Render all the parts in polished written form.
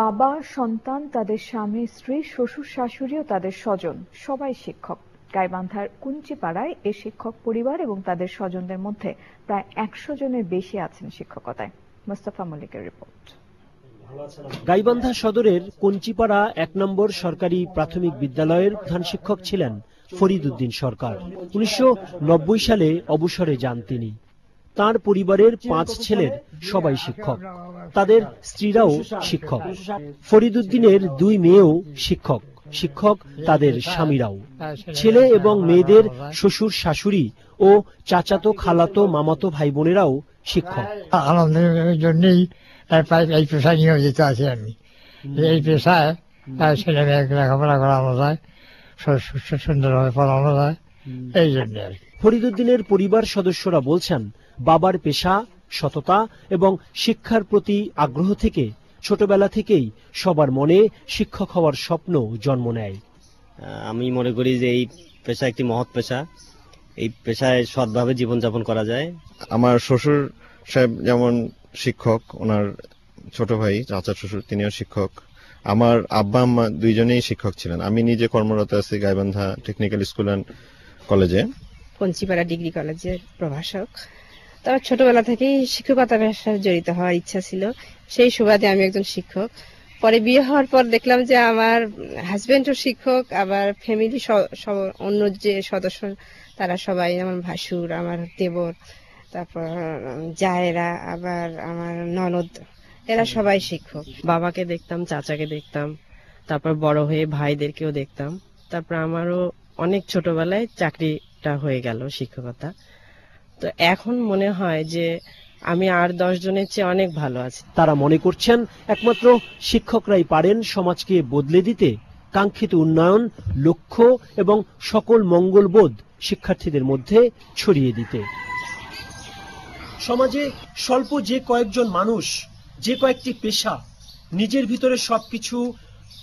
বাবা, সন্তান, তাদের স্বামী, স্ত্রী, শ্বশুর শাশুড়ি ও তাদের স্বজন সবাই শিক্ষক। গাইবান্ধার কুঞ্চিপাড়ায় এ শিক্ষক পরিবার এবং তাদের স্বজনদের মধ্যে প্রায় ১০০ জনের বেশি আছেন শিক্ষকতায়। মোস্তফা মল্লিকের রিপোর্ট। গাইবান্ধা সদরের কুঞ্চিপাড়া ১ নম্বর সরকারি প্রাথমিক বিদ্যালয়ের প্রধান শিক্ষক ছিলেন ফরিদ উদ্দিন সরকার। ১৯৯০ সালে অবসরে যান তিনি। তার পরিবারের ৫ ছেলের সবাই শিক্ষক, তাদের স্ত্রীরাও শিক্ষক। ফরিদ উদ্দিনের ২ মেয়েও শিক্ষক, শিক্ষক তাদের স্বামীরাও। ছেলে এবং মেয়েদের শ্বশুর শাশুড়ি ও চাচাতো খালাতো মামাতো ভাই বোনেরাও শিক্ষক। আনন্দের জন্যই এই পেশায় নিয়োজিত আছি আমি। এই পেশায় ছেলে মেয়েকে লেখাপড়া করানো যায়, সুন্দরভাবে পড়ানো যায়, এই জন্য আর কি। ফরিদ উদ্দিনের পরিবার সদস্যরা বলছেন, বাবার পেশা, সততা এবং শিক্ষার প্রতি আগ্রহ থেকে ছোটবেলা থেকেই সবার মনে শিক্ষক হওয়ার স্বপ্ন জন্ম নেয়। আমি মনে করি যে এই পেশা একটি মহৎ পেশা, এই পেশায় সৎভাবে জীবনযাপন করা যায়। আমার শ্বশুর সাহেব যেমন শিক্ষক, ওনার ছোট ভাই চাচা শ্বশুর তিনিও শিক্ষক। আমার আব্বা আম্মা দুইজনেই শিক্ষক ছিলেন। আমি নিজে কর্মরত আছি গাইবান্ধা টেকনিক্যাল স্কুল অ্যান্ড কলেজে, কুঞ্চিপাড়া ডিগ্রি কলেজের প্রভাষক। তবে ছোটবেলা থেকেই শিক্ষকতার সাথে জড়িত হওয়ার ইচ্ছা ছিল, সেই সুবাদে আমি একজন শিক্ষক। পরে বিয়ে হওয়ার পর দেখলাম যে আমার হাজবেন্ডও শিক্ষক, আবার ফ্যামিলি অন্য যে সদস্য তারা সবাই, আমার ভাসুর, আমার দেবর, তারপর জায়েরা, আবার আমার ননদ, এরা সবাই শিক্ষক। বাবাকে দেখতাম, চাচাকে দেখতাম, তারপর বড় হয়ে ভাইদেরকেও দেখতাম। তারপর আমারও অনেক ছোটবেলায় চাকরিটা হয়ে গেল শিক্ষকতা। তো এখন মনে হয় যে আমি আর 10 জনের চেয়ে অনেক ভালো আছি। তারা মনে করছেন একমাত্র শিক্ষকরাই পারেন সমাজকে বদলে দিতে, কাঙ্ক্ষিত উন্নয়ন, লক্ষ্য এবং সকল মঙ্গলবোধ শিক্ষার্থীদের মধ্যে ছড়িয়ে দিতে। সমাজে স্বল্প যে কয়েকজন মানুষ, যে কয়েকটি পেশা নিজের ভিতরে সবকিছু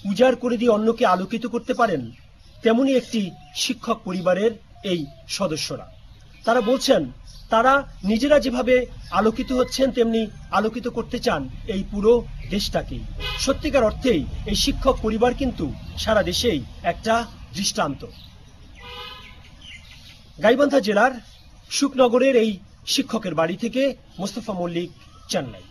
উজাড় করে দিয়ে অন্যকে আলোকিত করতে পারেন, তেমনি একটি শিক্ষক পরিবারের এই সদস্যরা। তারা বলছেন, তারা নিজেরা যেভাবে আলোকিত হচ্ছেন তেমনি আলোকিত করতে চান এই পুরো দেশটাকেই। সত্যিকার অর্থেই এই শিক্ষক পরিবার কিন্তু সারা দেশেই একটা দৃষ্টান্ত। গাইবান্ধা জেলার শুকনগরের এই শিক্ষকের বাড়ি থেকে মোস্তফা মল্লিক, চেন্নাই।